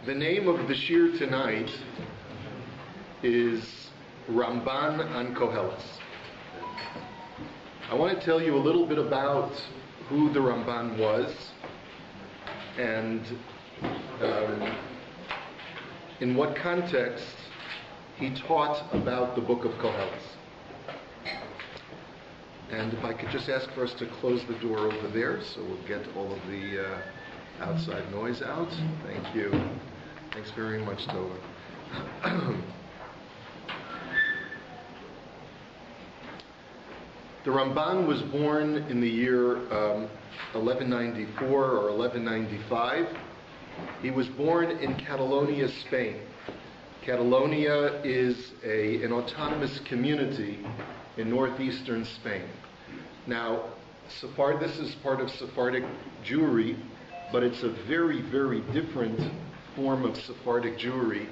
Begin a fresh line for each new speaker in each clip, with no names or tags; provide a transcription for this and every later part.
The name of the shir tonight is RAMBAN on Koheles. I want to tell you a little bit about who the RAMBAN was and in what context he taught about the book of Koheles. And if I could just ask for us to close the door over there so we'll get all of the outside noise out. Thank you. Thanks very much, Tova. The RAMBAN was born in the year 1194 or 1195. He was born in Catalonia, Spain. Catalonia is an autonomous community in northeastern Spain. Now, this is part of Sephardic Jewry, but it's a very, very different form of Sephardic Jewry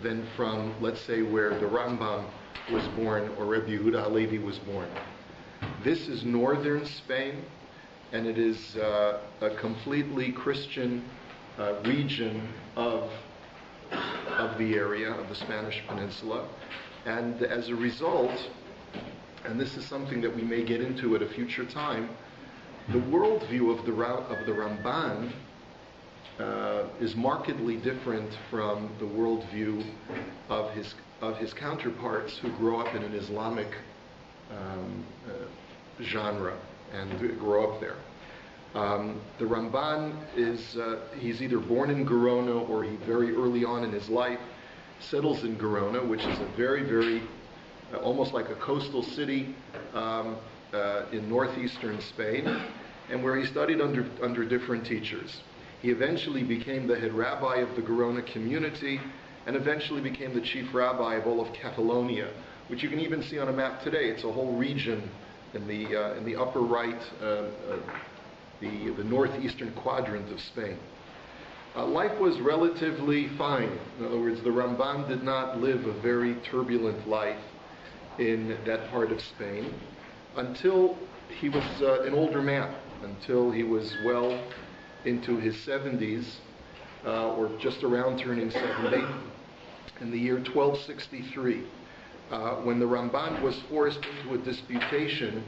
than from, let's say, where the Rambam was born or Rabbi Yehuda Halevi was born. This is northern Spain, and it is a completely Christian region of the area of the Spanish Peninsula. And as a result, and this is something that we may get into at a future time, the worldview of the Ramban is markedly different from the worldview of his counterparts who grow up in an Islamic genre and grow up there. The Ramban he's either born in Gerona or he very early on in his life settles in Gerona, which is a very, very almost like a coastal city in northeastern Spain, and where he studied under different teachers. He eventually became the head rabbi of the Gerona community and eventually became the chief rabbi of all of Catalonia, which you can even see on a map today. It's a whole region in the upper right, the northeastern quadrant of Spain. Life was relatively fine. In other words, the Ramban did not live a very turbulent life in that part of Spain until he was an older man, until he was well into his 70s, or just around turning 70, in the year 1263, when the Ramban was forced into a disputation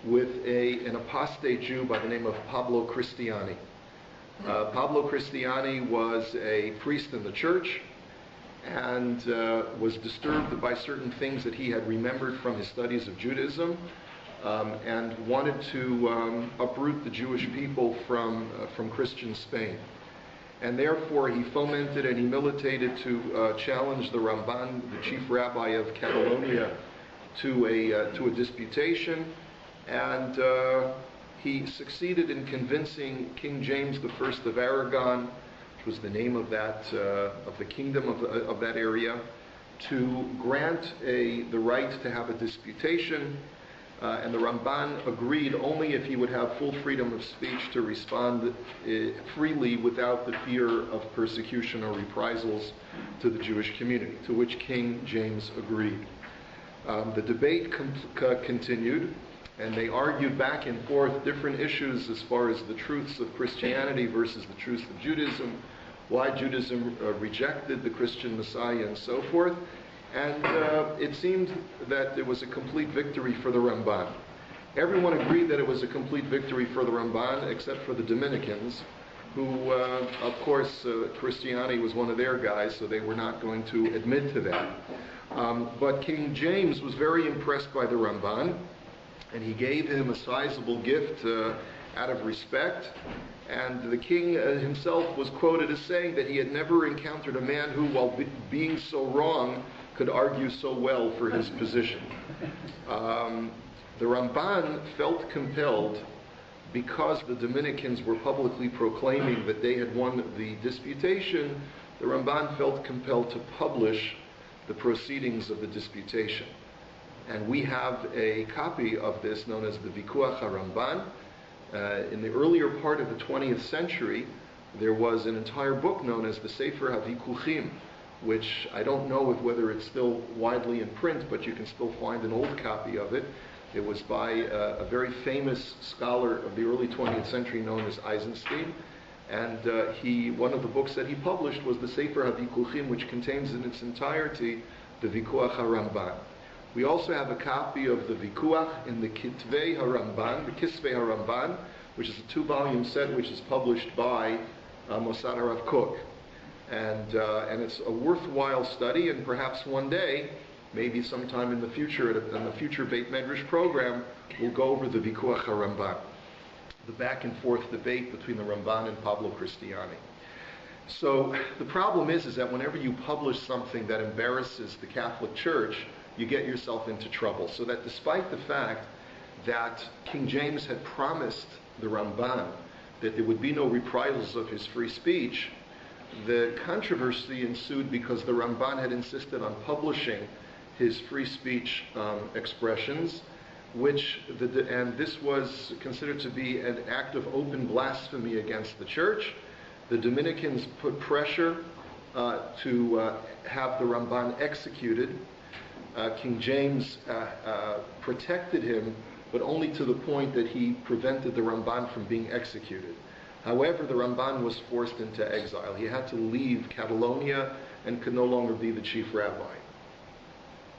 with an apostate Jew by the name of Pablo Cristiani. Pablo Cristiani was a priest in the church and was disturbed by certain things that he had remembered from his studies of Judaism, and wanted to uproot the Jewish people from Christian Spain. And therefore he fomented and he militated to challenge the Ramban, the chief rabbi of Catalonia, to a disputation, and he succeeded in convincing King James I of Aragon, which was the name of the kingdom of that area, to grant the right to have a disputation, and the Ramban agreed only if he would have full freedom of speech to respond freely without the fear of persecution or reprisals to the Jewish community, to which King James agreed. The debate continued, and they argued back and forth different issues as far as the truths of Christianity versus the truths of Judaism, why Judaism rejected the Christian Messiah, and so forth. And it seemed that it was a complete victory for the Ramban. Everyone agreed that it was a complete victory for the Ramban, except for the Dominicans, who, of course, Christiani was one of their guys, so they were not going to admit to that. But King James was very impressed by the Ramban, and he gave him a sizable gift out of respect. And the king himself was quoted as saying that he had never encountered a man who, while being so wrong, could argue so well for his position. The Ramban felt compelled, because the Dominicans were publicly proclaiming that they had won the disputation, the Ramban felt compelled to publish the proceedings of the disputation. And we have a copy of this known as the Vikuach HaRamban. In the earlier part of the 20th century, there was an entire book known as the Sefer HaVikuchim, which I don't know whether it's still widely in print, but you can still find an old copy of it. It was by a very famous scholar of the early 20th century known as Eisenstein, And one of the books that he published was the Sefer HaVikuchim, which contains in its entirety the Vikuach HaRamban. We also have a copy of the Vikuach in the Kitvei HaRamban, the Kisvei HaRamban, which is a 2-volume set which is published by Mossad HaRav Kook. And it's a worthwhile study, and perhaps one day, maybe sometime in the future, in the future Beit Medrash program, we'll go over the Vikuach HaRamban, the back and forth debate between the Ramban and Pablo Cristiani. So the problem is that whenever you publish something that embarrasses the Catholic Church, you get yourself into trouble. So that despite the fact that King James had promised the Ramban that there would be no reprisals of his free speech, the controversy ensued because the Ramban had insisted on publishing his free speech expressions, and this was considered to be an act of open blasphemy against the church. The Dominicans put pressure to have the Ramban executed. King James protected him, but only to the point that he prevented the Ramban from being executed. However, the Ramban was forced into exile. He had to leave Catalonia and could no longer be the chief rabbi.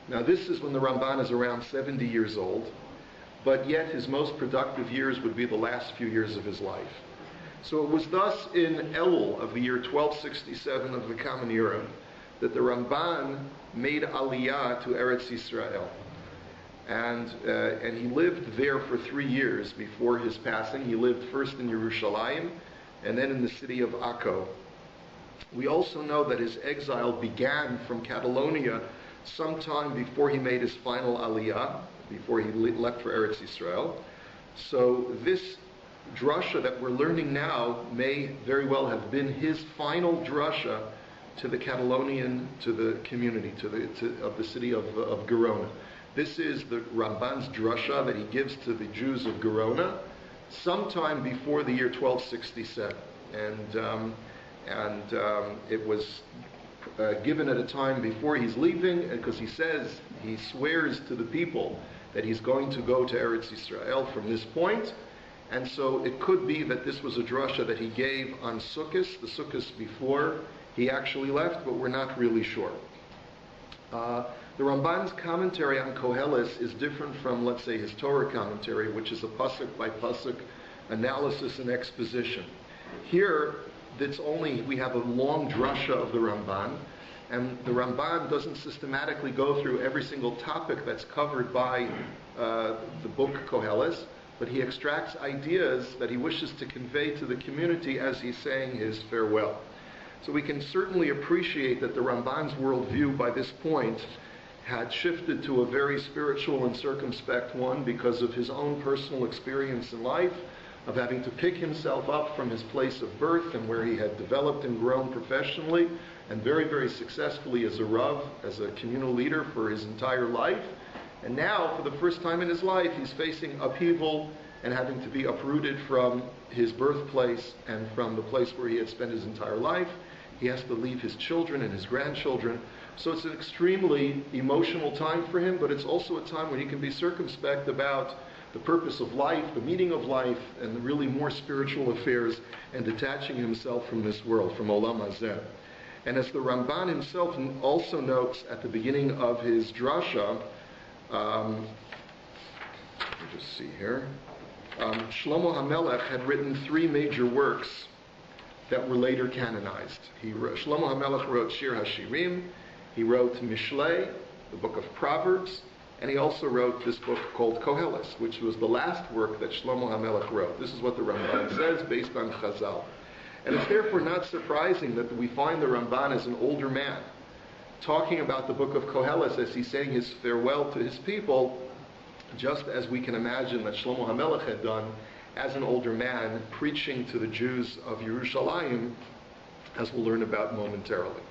Now, this is when the Ramban is around 70 years old, but yet his most productive years would be the last few years of his life. So it was thus in Elul of the year 1267 of the Common Era that the Ramban made Aliyah to Eretz Yisrael. And he lived there for 3 years before his passing. He lived first in Yerushalayim and then in the city of Akko. We also know that his exile began from Catalonia sometime before he made his final Aliyah, before he left for Eretz Yisrael. So this drasha that we're learning now may very well have been his final drasha to the Catalonian, to the community, of the city of Gerona. This is the Ramban's drasha that he gives to the Jews of Gerona sometime before the year 1267. And it was given at a time before he's leaving, because he swears to the people that he's going to go to Eretz Yisrael from this point. And so it could be that this was a drasha that he gave on Sukkot, the Sukkot before he actually left, but we're not really sure. The Ramban's commentary on Koheles is different from, let's say, his Torah commentary, which is a pasuk by pasuk analysis and exposition. Here, we have a long drasha of the Ramban, and the Ramban doesn't systematically go through every single topic that's covered by the book Koheles, but he extracts ideas that he wishes to convey to the community as he's saying his farewell. So we can certainly appreciate that the Ramban's worldview by this point had shifted to a very spiritual and circumspect one because of his own personal experience in life, of having to pick himself up from his place of birth and where he had developed and grown professionally and very, very successfully as a Rav, as a communal leader for his entire life. And now, for the first time in his life, he's facing upheaval and having to be uprooted from his birthplace and from the place where he had spent his entire life. He has to leave his children and his grandchildren. So it's an extremely emotional time for him, but it's also a time when he can be circumspect about the purpose of life, the meaning of life, and the really more spiritual affairs, and detaching himself from this world, from Olam Hazeh. And as the Ramban himself also notes at the beginning of his drasha, let me just see here, Shlomo HaMelech had written 3 major works that were later canonized. Shlomo HaMelech wrote Shir HaShirim, he wrote Mishlei, the book of Proverbs, and he also wrote this book called Koheles, which was the last work that Shlomo HaMelech wrote. This is what the Ramban says based on Chazal. And it's therefore not surprising that we find the Ramban as an older man, talking about the book of Koheles as he's saying his farewell to his people, just as we can imagine that Shlomo HaMelech had done as an older man, preaching to the Jews of Yerushalayim, as we'll learn about momentarily.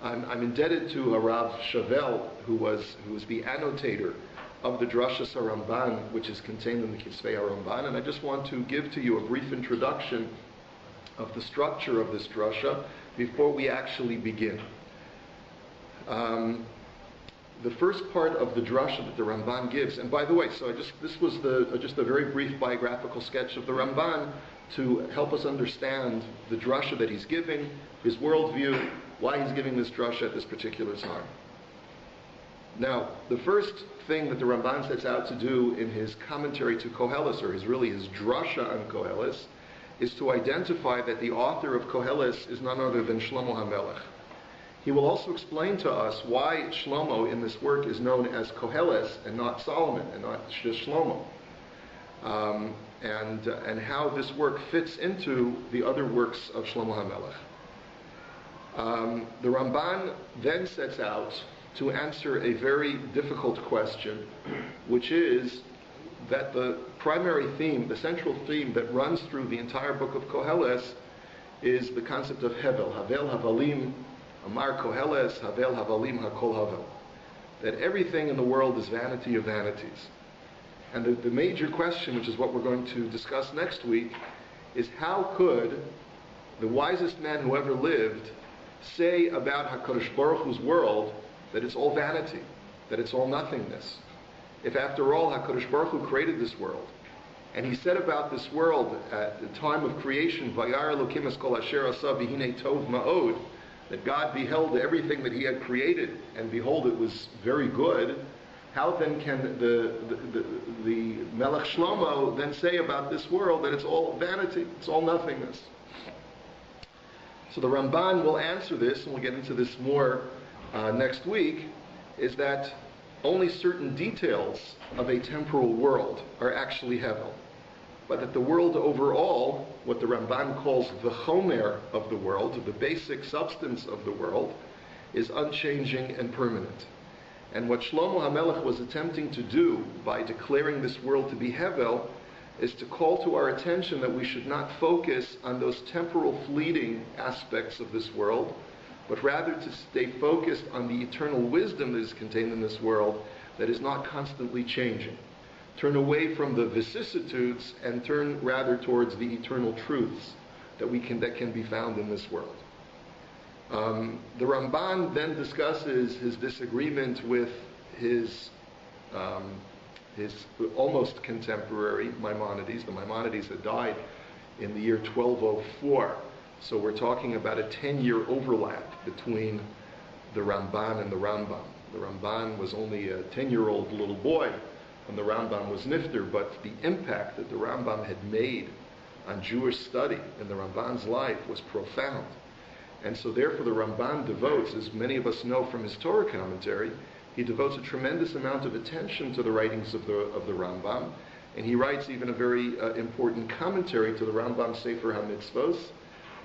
I'm indebted to Rav Shavel, who was the annotator of the Drashas HaRamban, which is contained in the Kisvei HaRamban, and I just want to give to you a brief introduction of the structure of this drasha before we actually begin. The first part of the drasha that the Ramban gives, and by the way, this was just a very brief biographical sketch of the Ramban, to help us understand the drasha that he's giving, his worldview, why he's giving this drasha at this particular time. Now, the first thing that the Ramban sets out to do in his commentary to Koheles, or his drasha on Koheles, is to identify that the author of Koheles is none other than Shlomo HaMelech. He will also explain to us why Shlomo in this work is known as Koheles and not Solomon and not just Shlomo, and how this work fits into the other works of Shlomo HaMelech. The Ramban then sets out to answer a very difficult question, which is that the primary theme, the central theme that runs through the entire book of Koheles is the concept of Hevel, Havel Havalim, Amar Koheles, Havel Havalim Hakol Havel. That everything in the world is vanity of vanities. And the major question, which is what we're going to discuss next week, is how could the wisest man who ever lived say about HaKadosh Baruch Hu's world that it's all vanity, that it's all nothingness? If after all HaKadosh Baruch Hu created this world, and he said about this world at the time of creation, Vayar Elokim es kol asher asa v'hinei tov ma'od, that God beheld everything that he had created, and behold, it was very good. How then can the Melech Shlomo then say about this world that it's all vanity, it's all nothingness? So the Ramban will answer this, and we'll get into this more next week, is that only certain details of a temporal world are actually Hevel, but that the world overall, what the Ramban calls the chomer of the world, the basic substance of the world, is unchanging and permanent. And what Shlomo HaMelech was attempting to do by declaring this world to be Hevel is to call to our attention that we should not focus on those temporal fleeting aspects of this world, but rather to stay focused on the eternal wisdom that is contained in this world that is not constantly changing. Turn away from the vicissitudes and turn rather towards the eternal truths that can be found in this world. The Ramban then discusses his disagreement with his almost contemporary Maimonides. The Maimonides had died in the year 1204. So we're talking about a 10-year overlap between the Ramban and the Rambam. The Ramban was only a 10-year-old little boy when the Rambam was nifter, but the impact that the Rambam had made on Jewish study in the Ramban's life was profound. And so therefore the Ramban devotes, as many of us know from his Torah commentary, he devotes a tremendous amount of attention to the writings of the Rambam, and he writes even a very important commentary to the Rambam Sefer HaMitzvos,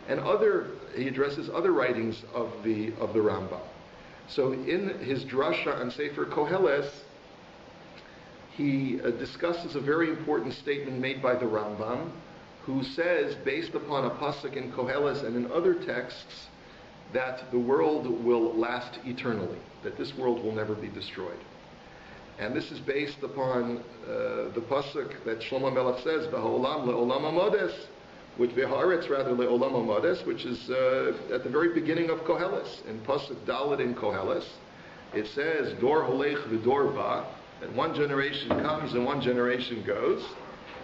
and he addresses other writings of the Rambam. So in his drasha on Sefer Koheles, he discusses a very important statement made by the Rambam, who says, based upon a pasuk in Koheles and in other texts, that the world will last eternally, that this world will never be destroyed. And this is based upon the pasuk that Shlomo Melech says, "V'ha'olam le'olam amodes," which v'ha'aretz rather le'olam amodes, which is at the very beginning of Koheles. In pasuk Dalet in Koheles, it says, "Dor holech v'dor ba," that one generation comes and one generation goes,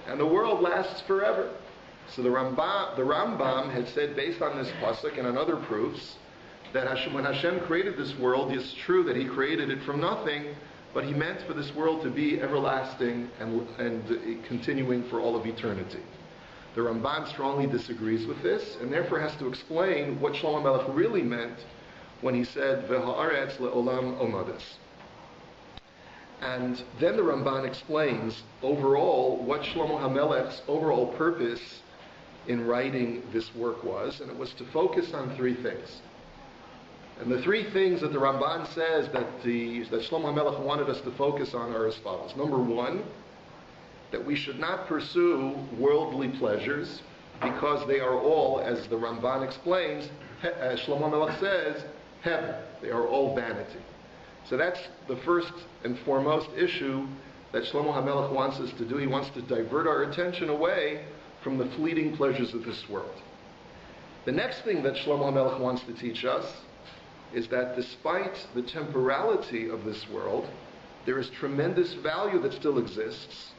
and the world lasts forever. So the Rambam had said, based on this pasuk and on other proofs, that when Hashem created this world, it's true that he created it from nothing, but he meant for this world to be everlasting and continuing for all of eternity. The Ramban strongly disagrees with this, and therefore has to explain what Shlomo Melech really meant when he said, "V'ha'aretz le'olam omodes." And then the Ramban explains overall what Shlomo HaMelech's overall purpose in writing this work was, and it was to focus on three things. And the three things that the Ramban says that Shlomo HaMelech wanted us to focus on are as follows. Number one, that we should not pursue worldly pleasures because they are all, as the Ramban explains, as Shlomo HaMelech says, heaven. They are all vanity. So that's the first and foremost issue that Shlomo HaMelech wants us to do. He wants to divert our attention away from the fleeting pleasures of this world. The next thing that Shlomo HaMelech wants to teach us is that despite the temporality of this world, there is tremendous value that still exists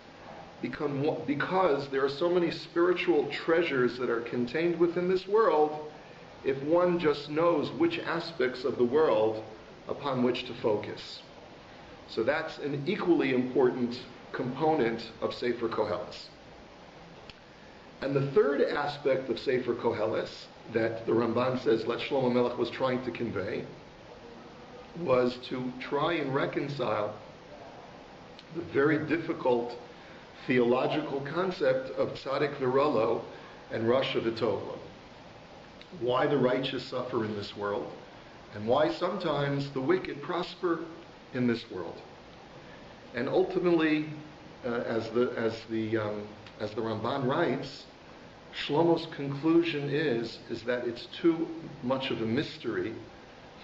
because there are so many spiritual treasures that are contained within this world, if one just knows which aspects of the world upon which to focus. So that's an equally important component of Sefer Koheles. And the third aspect of Sefer Koheles that the Ramban says that Shlomo Melech was trying to convey was to try and reconcile the very difficult theological concept of tzaddik v'ralo and rasha v'tovlo. Why the righteous suffer in this world, and why sometimes the wicked prosper in this world. And ultimately, as the Ramban writes, Shlomo's conclusion is that it's too much of a mystery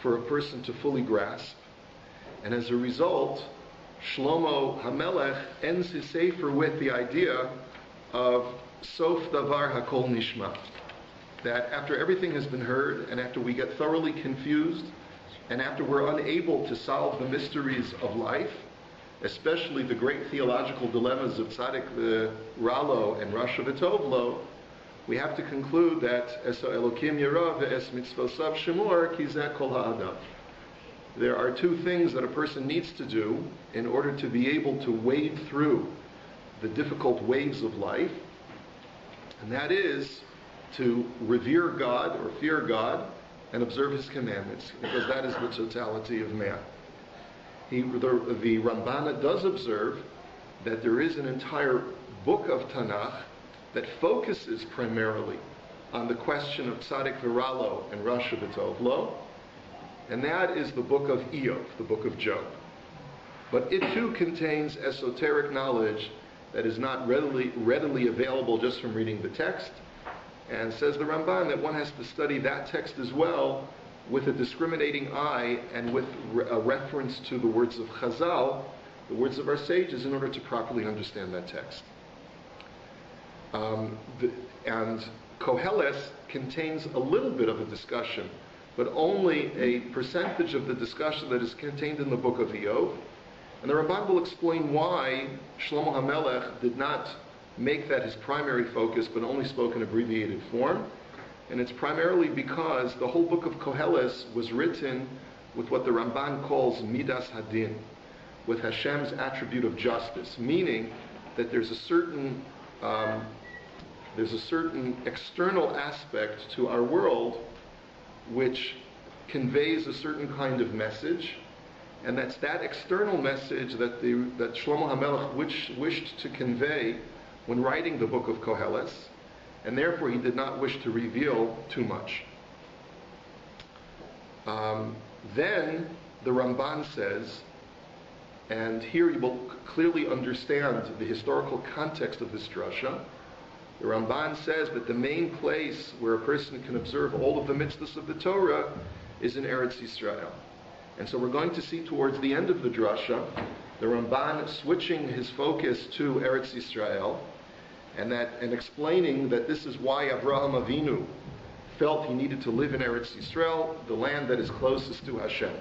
for a person to fully grasp, and as a result, Shlomo HaMelech ends his sefer with the idea of Sof Davar Hakol Nishma, that after everything has been heard, and after we get thoroughly confused, and after we're unable to solve the mysteries of life, especially the great theological dilemmas of Tzaddik Ralo and Rasha V'Tovlo, we have to conclude that Eso Elokim Yerav Ve'es Mitzvosav Shemor Ki Zeh Kol Ha'adam. There are two things that a person needs to do in order to be able to wade through the difficult waves of life, and that is to revere God or fear God and observe His commandments, because that is the totality of man. The Ramban does observe that there is an entire book of Tanakh that focuses primarily on the question of tzaddik v'ralo and rasha v'tovlo, and that is the book of Iyov, the book of Job. But it too contains esoteric knowledge that is not readily available just from reading the text, and says the Ramban that one has to study that text as well with a discriminating eye and with a reference to the words of Chazal, the words of our sages, in order to properly understand that text. And Koheles contains a little bit of a discussion, but only a percentage of the discussion that is contained in the book of Iyov. And the Ramban will explain why Shlomo HaMelech did not make that his primary focus, but only spoke in abbreviated form. And it's primarily because the whole book of Koheles was written with what the Ramban calls Midas Hadin, with Hashem's attribute of justice, meaning that there's a certain external aspect to our world which conveys a certain kind of message, and that's that external message that Shlomo HaMelech wished to convey when writing the book of Koheles, and therefore he did not wish to reveal too much. Then the Ramban says, and here you will clearly understand the historical context of this drasha, the Ramban says that the main place where a person can observe all of the mitzvahs of the Torah is in Eretz Yisrael. And so we're going to see towards the end of the drasha, the Ramban switching his focus to Eretz Yisrael, and explaining that this is why Avraham Avinu felt he needed to live in Eretz Yisrael, the land that is closest to Hashem.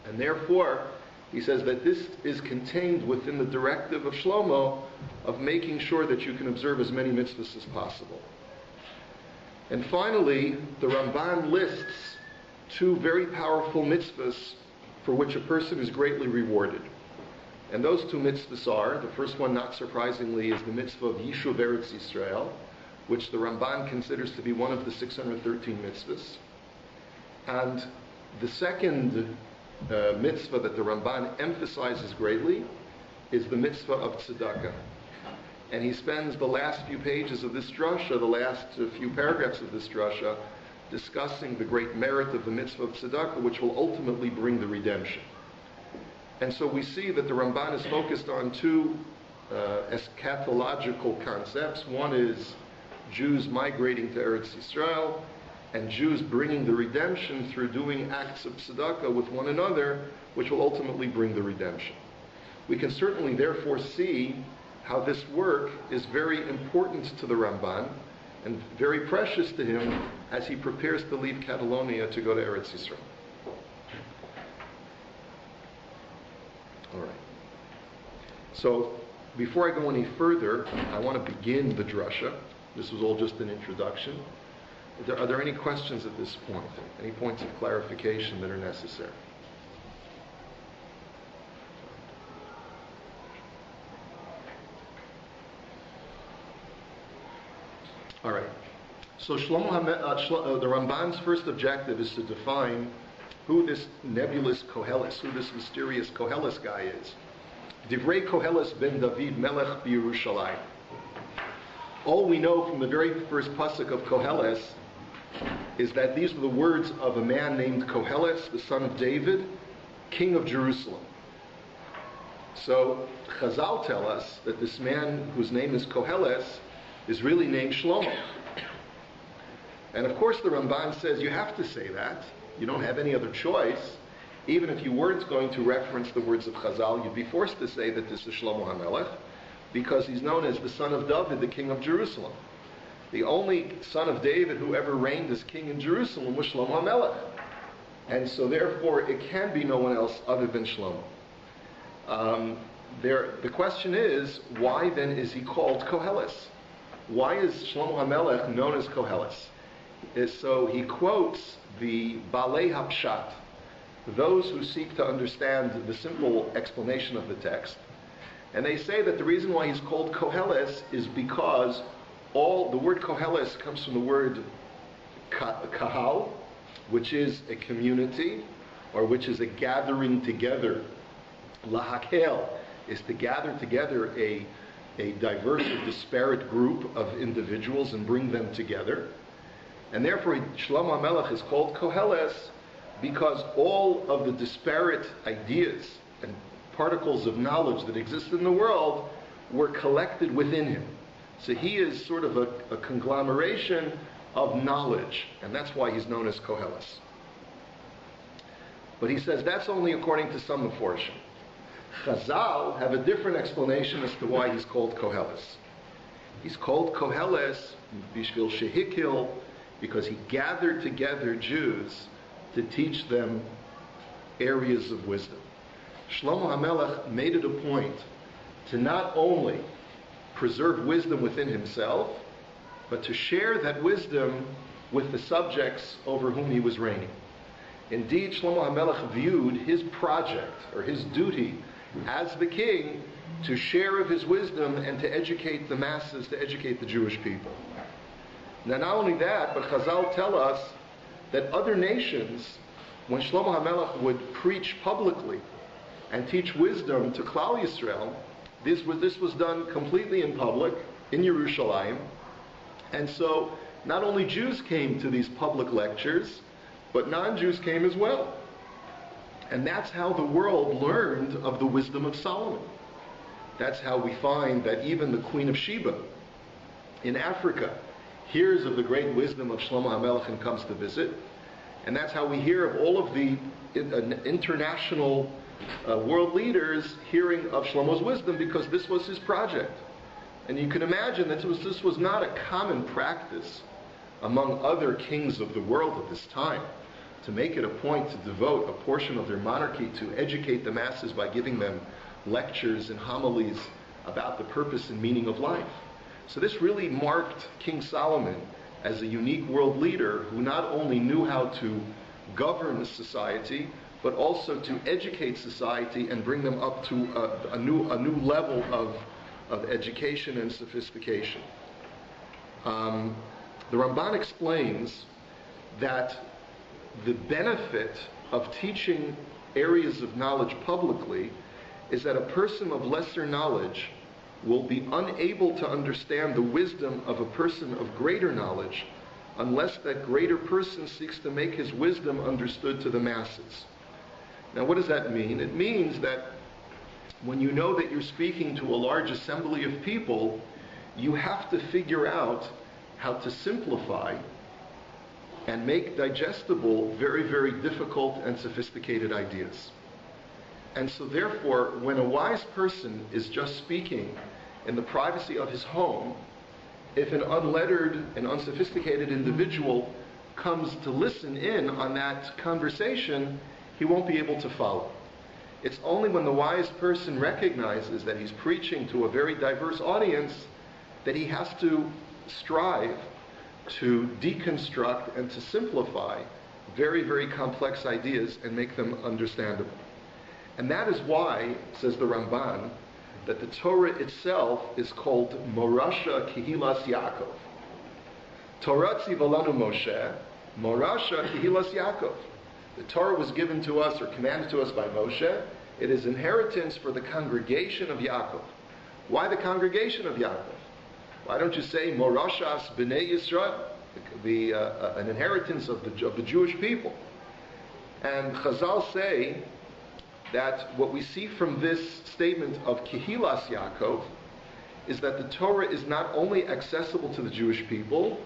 And therefore, he says that this is contained within the directive of Shlomo of making sure that you can observe as many mitzvahs as possible. And finally, the Ramban lists two very powerful mitzvahs for which a person is greatly rewarded. And those two mitzvahs are, the first one, not surprisingly, is the mitzvah of Yishuv Eretz Yisrael, which the Ramban considers to be one of the 613 mitzvahs. And the second mitzvah that the Ramban emphasizes greatly is the mitzvah of tzedakah. And he spends the last few pages of this drasha, the last few paragraphs of this drasha, discussing the great merit of the mitzvah of tzedakah, which will ultimately bring the redemption. And so we see that the Ramban is focused on two eschatological concepts. One is Jews migrating to Eretz Yisrael, and Jews bringing the redemption through doing acts of tzedakah with one another, which will ultimately bring the redemption. We can certainly therefore see how this work is very important to the Ramban and very precious to him as he prepares to leave Catalonia to go to Eretz Yisrael. All right. So Before I go any further, I want to begin the drasha. This was all just an introduction. Are there any questions at this point? Any points of clarification that are necessary? All right. So the Ramban's first objective is to define who this nebulous Koheles, who this mysterious Koheles guy is. Divrei Koheles ben David Melech b'Yerushalayim. All we know from the very first pasuk of Koheles is that these were the words of a man named Koheles, the son of David, king of Jerusalem. So Chazal tell us that this man whose name is Koheles is really named Shlomo. And of course the Ramban says you have to say that. You don't have any other choice. Even if you weren't going to reference the words of Chazal, you'd be forced to say that this is Shlomo HaMelech, because he's known as the son of David, the king of Jerusalem. The only son of David who ever reigned as king in Jerusalem was Shlomo HaMelech. And so therefore it can be no one else other than Shlomo. The question is, why then is he called Koheles? Why is Shlomo HaMelech known as Koheles? So he quotes the Balei HaPshat, those who seek to understand the simple explanation of the text. And they say that the reason why he's called Koheles is because the word Koheles comes from the word kahal, which is a community, or which is a gathering together. Lahakel is to gather together a diverse or disparate group of individuals and bring them together. And therefore Shlomo HaMelech is called Koheles because all of the disparate ideas and particles of knowledge that exist in the world were collected within him. So he is sort of a conglomeration of knowledge, and that's why he's known as Koheles. But he says that's only according to some portion. Chazal have a different explanation as to why he's called Koheles. He's called Koheles bishvil shehikil, because he gathered together Jews to teach them areas of wisdom. Shlomo HaMelech made it a point to not only preserve wisdom within himself, but to share that wisdom with the subjects over whom he was reigning. Indeed, Shlomo HaMelech viewed his project, or his duty as the king, to share of his wisdom and to educate the masses, to educate the Jewish people. Now, not only that, but Chazal tell us that other nations, when Shlomo HaMelech would preach publicly and teach wisdom to Klal Yisrael, this was done completely in public, in Yerushalayim. And so, not only Jews came to these public lectures, but non-Jews came as well. And that's how the world learned of the wisdom of Solomon. That's how we find that even the Queen of Sheba in Africa hears of the great wisdom of Shlomo HaMelech and comes to visit. And that's how we hear of all of the international world leaders hearing of Shlomo's wisdom, because this was his project. And you can imagine that this was not a common practice among other kings of the world at this time, to make it a point to devote a portion of their monarchy to educate the masses by giving them lectures and homilies about the purpose and meaning of life. So this really marked King Solomon as a unique world leader who not only knew how to govern society, but also to educate society and bring them up to a new level of education and sophistication. The Ramban explains that the benefit of teaching areas of knowledge publicly is that a person of lesser knowledge will be unable to understand the wisdom of a person of greater knowledge unless that greater person seeks to make his wisdom understood to the masses. Now, what does that mean? It means that when you know that you're speaking to a large assembly of people, you have to figure out how to simplify and make digestible very, very difficult and sophisticated ideas. And so therefore, when a wise person is just speaking in the privacy of his home, if an unlettered and unsophisticated individual comes to listen in on that conversation, he won't be able to follow. It's only when the wise person recognizes that he's preaching to a very diverse audience that he has to strive to deconstruct and to simplify very, very complex ideas and make them understandable. And that is why, says the Ramban, that the Torah itself is called Morasha Kehilas Yaakov. Torah tzivalanu Moshe, Morasha Kehilas Yaakov. The Torah was given to us or commanded to us by Moshe. It is inheritance for the congregation of Yaakov. Why the congregation of Yaakov? Why don't you say Morashas B'nai Yisrael, an inheritance of the Jewish people? And Chazal say that what we see from this statement of Kehilas Yaakov is that the Torah is not only accessible to the Jewish people,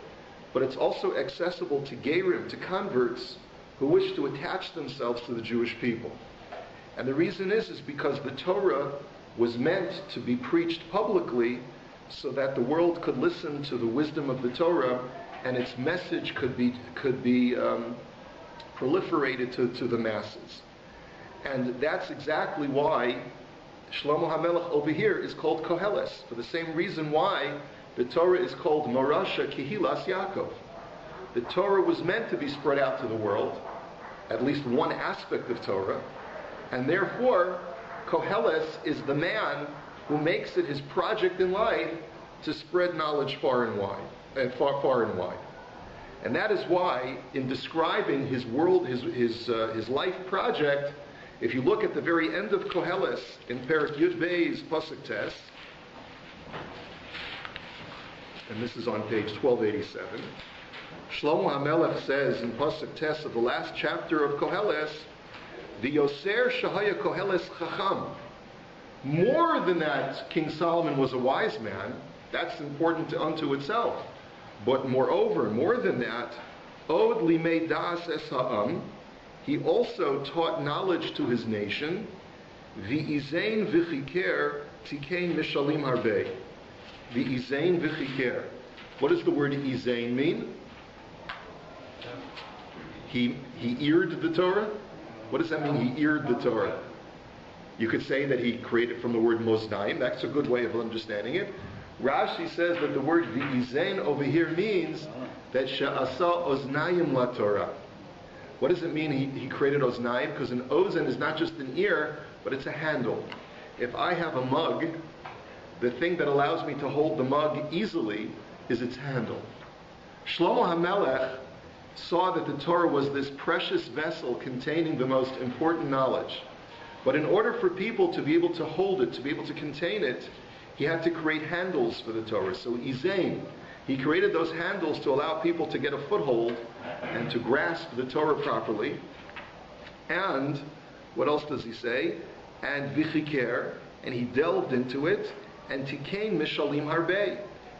but it's also accessible to Gerim, to converts who wish to attach themselves to the Jewish people. And the reason is because the Torah was meant to be preached publicly so that the world could listen to the wisdom of the Torah and its message could be proliferated to the masses. And that's exactly why Shlomo HaMelech over here is called Koheles, for the same reason why the Torah is called Morasha Kehilas Yaakov. The Torah was meant to be spread out to the world, at least one aspect of Torah, and therefore Koheles is the man who makes it his project in life to spread knowledge far and wide, far and wide. And that is why, in describing his world, his life project, if you look at the very end of Koheles in Perek Yud Beis Pasuk Tes, and this is on page 1287, Shlomo HaMelech says in Pasuk Tes of the last chapter of Koheles, the Yoser Shahaya Koheles Chacham. More than that, King Solomon was a wise man. That's important unto itself. But moreover, more than that, Od Limei Das Es Ha'am, he also taught knowledge to his nation. V'izein v'chiker tikein mishalim harbei. V'izein v'chiker. What does the word izein mean? He eared the Torah? What does that mean, he eared the Torah? You could say that he created from the word moznaim. That's a good way of understanding it. Rashi says that the word v'izein over here means that she'asa oznayim la Torah. What does it mean he created oznaim? Because an ozen is not just an ear, but it's a handle. If I have a mug, the thing that allows me to hold the mug easily is its handle. Shlomo HaMelech saw that the Torah was this precious vessel containing the most important knowledge. But in order for people to be able to hold it, to be able to contain it, he had to create handles for the Torah. So izein, he created those handles to allow people to get a foothold and to grasp the Torah properly. And what else does he say? And vichiker, and he delved into it, and tikein mishalim harbei,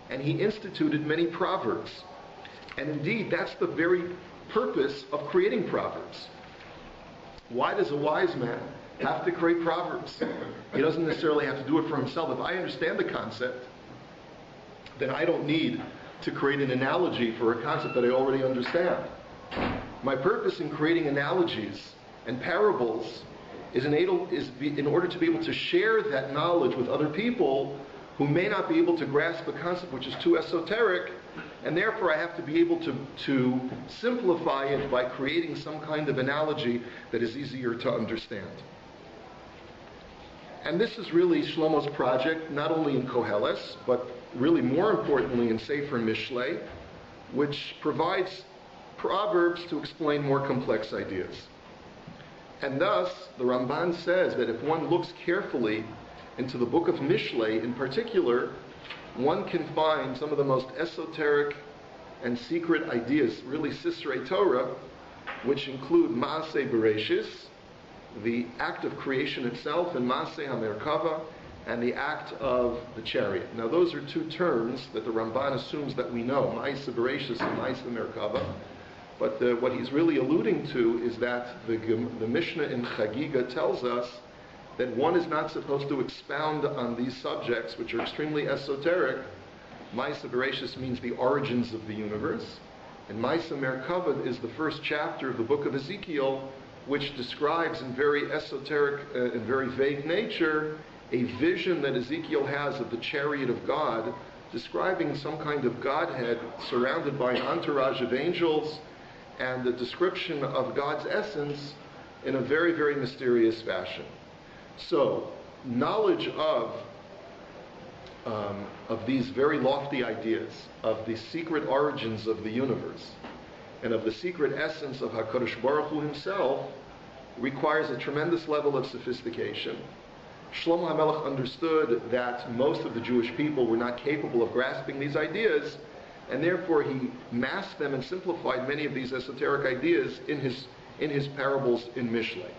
and he instituted many proverbs. And indeed, that's the very purpose of creating proverbs. Why does a wise man have to create proverbs? He doesn't necessarily have to do it for himself. If I understand the concept, then I don't need to create an analogy for a concept that I already understand. My purpose in creating analogies and parables is in order to be able to share that knowledge with other people who may not be able to grasp a concept which is too esoteric, and therefore I have to be able to simplify it by creating some kind of analogy that is easier to understand. And this is really Shlomo's project, not only in Koheles, but really more importantly in Sefer Mishlei, which provides proverbs to explain more complex ideas. And thus, the Ramban says that if one looks carefully into the book of Mishlei in particular, one can find some of the most esoteric and secret ideas, really Sisrei Torah, which include Maaseh Bereshis, the act of creation itself, and Maaseh HaMerkava, and the act of the chariot. Now those are two terms that the Ramban assumes that we know, Maaseh Bereshis and Maaseh HaMerkava. But what he's really alluding to is that the Mishnah in Chagiga tells us that one is not supposed to expound on these subjects, which are extremely esoteric. Maaseh Bereshis means the origins of the universe, and Maaseh Merkava is the first chapter of the book of Ezekiel, which describes in very esoteric and very vague nature a vision that Ezekiel has of the chariot of God, describing some kind of Godhead surrounded by an entourage of angels, and the description of God's essence in a very, very mysterious fashion. So, knowledge of these very lofty ideas, of the secret origins of the universe, and of the secret essence of HaKadosh Baruch Hu himself, requires a tremendous level of sophistication. Shlomo HaMelech understood that most of the Jewish people were not capable of grasping these ideas, and therefore he masked them and simplified many of these esoteric ideas in his parables in Mishlei.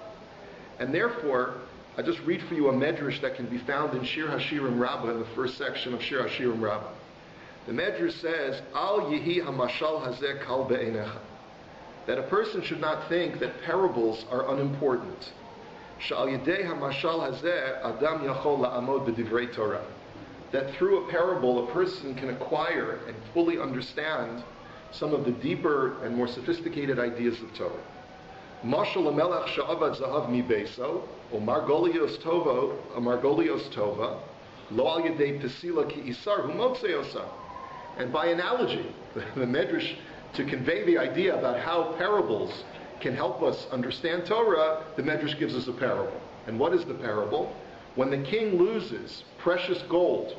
And therefore, I just read for you a medrash that can be found in Shir HaShirim Rabbah, in the first section of Shir HaShirim Rabbah. The medrash says, Al Yehi HaMashal Hazeh Kal Be'einecha, that a person should not think that parables are unimportant. Sha'al Yedei HaMashal Hazeh Adam Yachol La'amod B'divrei Torah, that through a parable a person can acquire and fully understand some of the deeper and more sophisticated ideas of Torah. Mashal HaMelech Sha'avad Zahav Mi Beiso, O Margolios Tova, Lo Al Yedei Pesila Ki Isar Hu Motzei Osa. And by analogy, the Medrash, to convey the idea about how parables can help us understand Torah, the Medrash gives us a parable. And what is the parable? When the king loses precious gold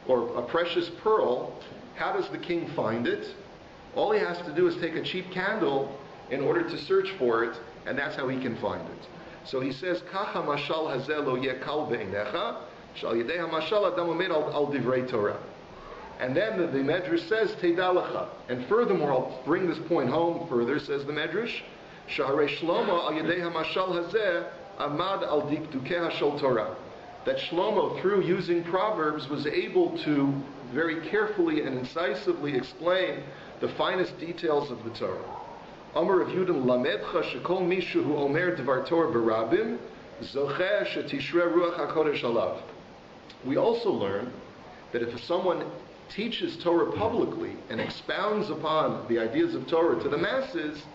or a precious pearl, how does the king find it? All he has to do is take a cheap candle in order to search for it, and that's how he can find it. So he says, Kacha mashal hazeh lo yeh kal be'einecha, shal yedei hamashal adam omed al divrei Torah. And then the Medrash says, Teda lecha. And furthermore, I'll bring this point home further, says the Medrash, Shaharei Shlomo al yedei hamashal hazeh amad al dikdukeh hashel Torah. That Shlomo, through using Proverbs, was able to very carefully and incisively explain the finest details of the Torah. Amar Rav Yudan lamedcha shekol mishu hu omer dvar Torah berabim zocheh shetishre ruach hakodesh alav. We also learn that if someone teaches Torah publicly and expounds upon the ideas of Torah to the masses,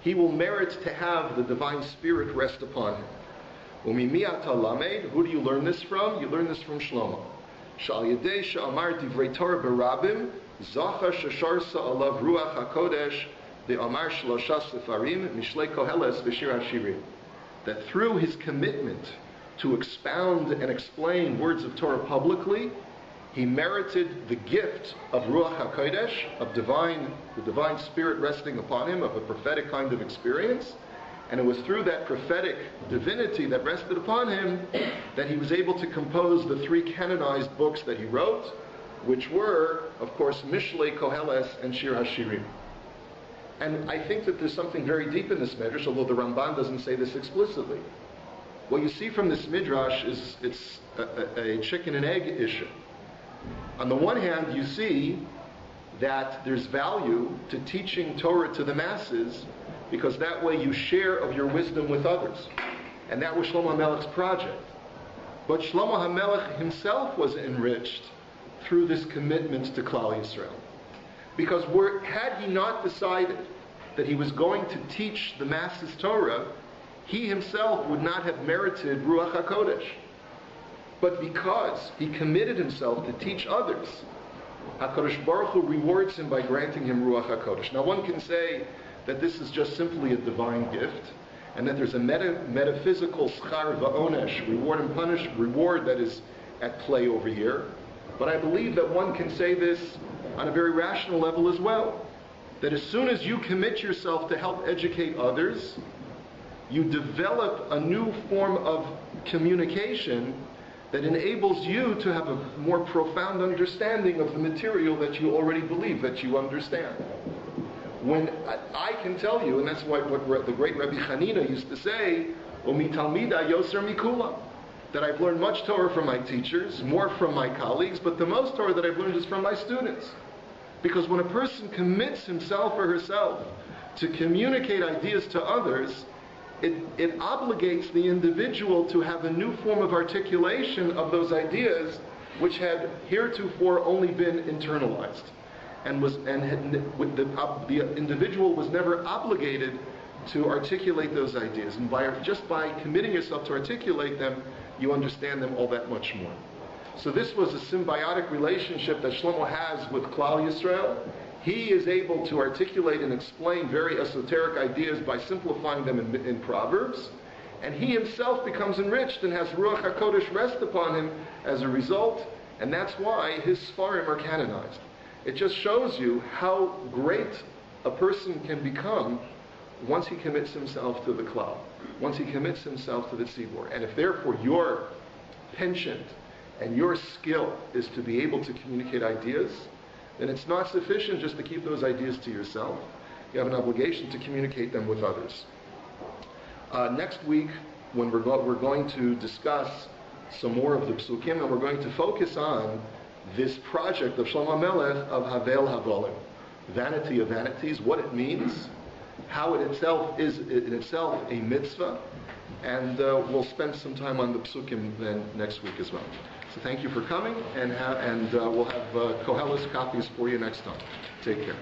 he will merit to have the divine spirit rest upon him. Umimiyat halamed, who do you learn this from? You learn this from Shlomo. Shal yedei she'amar divrei Torah berabim zacha shesharsa alav ruach hakodesh the Amar Shlosha Sefarim Mishlei Koheles v'Shir HaShirim. That through his commitment to expound and explain words of Torah publicly, he merited the gift of Ruach HaKodesh, of the divine spirit resting upon him, of a prophetic kind of experience. And it was through that prophetic divinity that rested upon him that he was able to compose the 3 canonized books that he wrote, which were, of course, Mishlei, Koheles, and Shir HaShirim. And I think that there's something very deep in this Midrash, although the Ramban doesn't say this explicitly. What you see from this Midrash is it's a chicken and egg issue. On the one hand, you see that there's value to teaching Torah to the masses, because that way you share of your wisdom with others. And that was Shlomo HaMelech's project. But Shlomo HaMelech himself was enriched through this commitment to Klal Yisrael. Because had he not decided that he was going to teach the masses Torah, he himself would not have merited Ruach HaKodesh. But because he committed himself to teach others, HaKadosh Baruch Hu rewards him by granting him Ruach HaKodesh. Now one can say that this is just simply a divine gift, and that there's a metaphysical schar va'onesh, reward and reward that is at play over here. But I believe that one can say this on a very rational level as well. That as soon as you commit yourself to help educate others, you develop a new form of communication that enables you to have a more profound understanding of the material that you already believe, that you understand. When I can tell you, and that's what the great Rabbi Chanina used to say, "Omi talmida yoser mikula," that I've learned much Torah from my teachers, more from my colleagues, but the most Torah that I've learned is from my students. Because when a person commits himself or herself to communicate ideas to others, it obligates the individual to have a new form of articulation of those ideas which had heretofore only been internalized. The individual was never obligated to articulate those ideas. And just by committing yourself to articulate them, you understand them all that much more. So this was a symbiotic relationship that Shlomo has with Klal Yisrael. He is able to articulate and explain very esoteric ideas by simplifying them in Proverbs. And he himself becomes enriched and has Ruach HaKodesh rest upon him as a result. And that's why his Sfarim are canonized. It just shows you how great a person can become once he commits himself to the Klal, once he commits himself to the Tzibor. And if therefore your penchant and your skill is to be able to communicate ideas, then it's not sufficient just to keep those ideas to yourself. You have an obligation to communicate them with others. Next week, when we're going to discuss some more of the Psukim, and we're going to focus on this project of Shlomo Melech of Havel Havolim, vanity of vanities, what it means, how it itself is in itself a mitzvah, and we'll spend some time on the Psukim then next week as well. So thank you for coming, and we'll have Koheles copies for you next time. Take care.